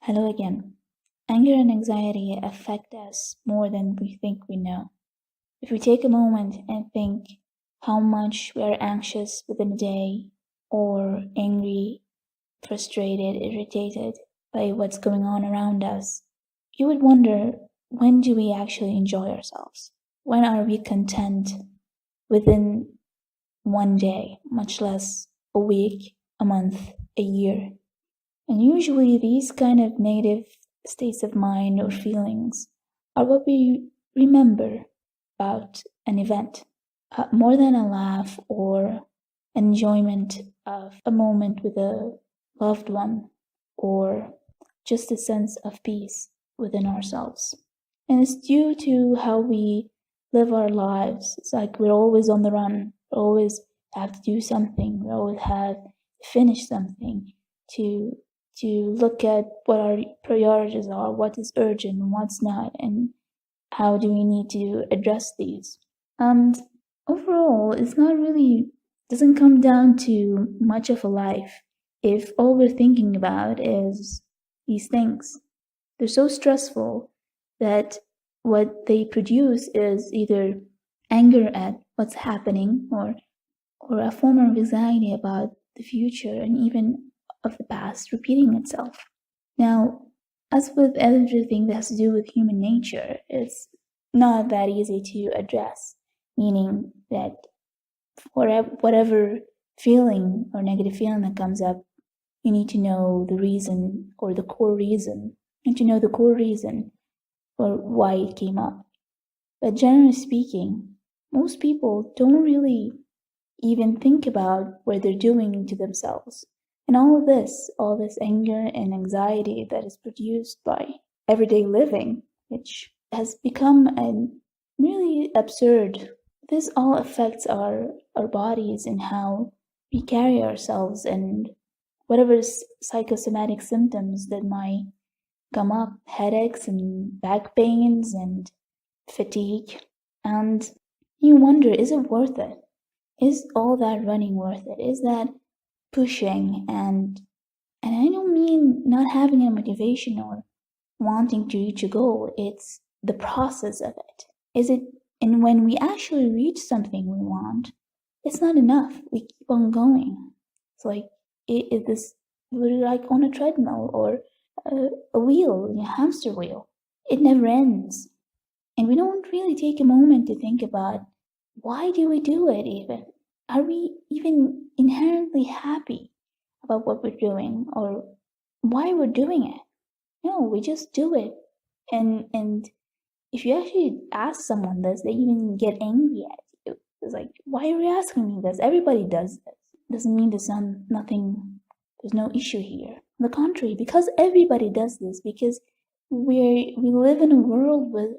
Hello again. Anger and anxiety affect us more than we think we know. If we take a moment and think how much we are anxious within a day, or angry, frustrated, irritated by what's going on around us, you would wonder, when do we actually enjoy ourselves? When are we content within one day, much less a week, a month, a year? And usually these kind of negative states of mind or feelings are what we remember about an event, more than a laugh or enjoyment of a moment with a loved one, or just a sense of peace within ourselves. And it's due to how we live our lives. It's like we're always on the run, we always have to do something, we always have to finish something, to look at what our priorities are, what is urgent and what's not, and how do we need to address these. And overall, it's not really, doesn't come down to much of a life if all we're thinking about is these things. They're so stressful that what they produce is either anger at what's happening, or a form of anxiety about the future and even of the past repeating itself. Now, as with everything that has to do with human nature, it's not that easy to address, meaning that whatever feeling or negative feeling that comes up, you need to know the reason or the core reason, and to know the core reason for why it came up. But generally speaking, most people don't really even think about what they're doing to themselves. And all this anger and anxiety that is produced by everyday living, which has become really absurd. This all affects our bodies and how we carry ourselves, and whatever psychosomatic symptoms that might come up, headaches and back pains and fatigue. And you wonder, is it worth it? Is all that running worth it? Is that pushing? And I don't mean not having a motivation or wanting to reach a goal. It's the process of it. Is it? And when we actually reach something we want, it's not enough. We keep on going. It's like we're like on a treadmill or a wheel, a hamster wheel. It never ends, and we don't really take a moment to think about, why do we do it even? Are we even inherently happy about what we're doing, or why we're doing it? No, we just do it. And if you actually ask someone this, they even get angry at you. It's like, why are you asking me this? Everybody does this. Doesn't mean there's there's no issue here. On the contrary, because everybody does this, because we live in a world with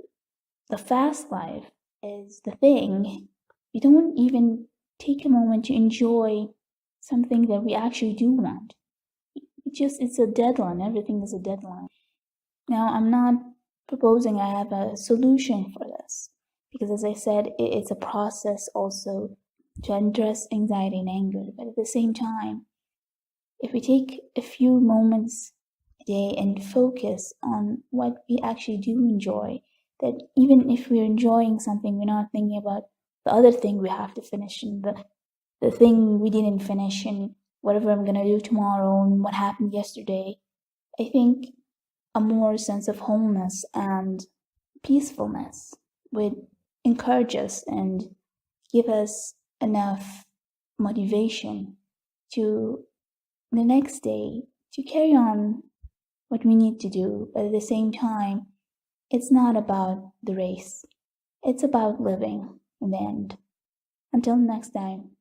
the fast life is the thing, we don't even take a moment to enjoy something that we actually do want. It's a deadline. Everything is a deadline. Now, I'm not proposing I have a solution for this, because as I said, it's a process also to address anxiety and anger. But at the same time, if we take a few moments a day and focus on what we actually do enjoy, that even if we're enjoying something, we're not thinking about the other thing we have to finish, and the thing we didn't finish, and whatever I'm gonna do tomorrow, and what happened yesterday. I think a more sense of wholeness and peacefulness would encourage us and give us enough motivation to the next day to carry on what we need to do. But at the same time, it's not about the race. It's about living in the end. Until next time.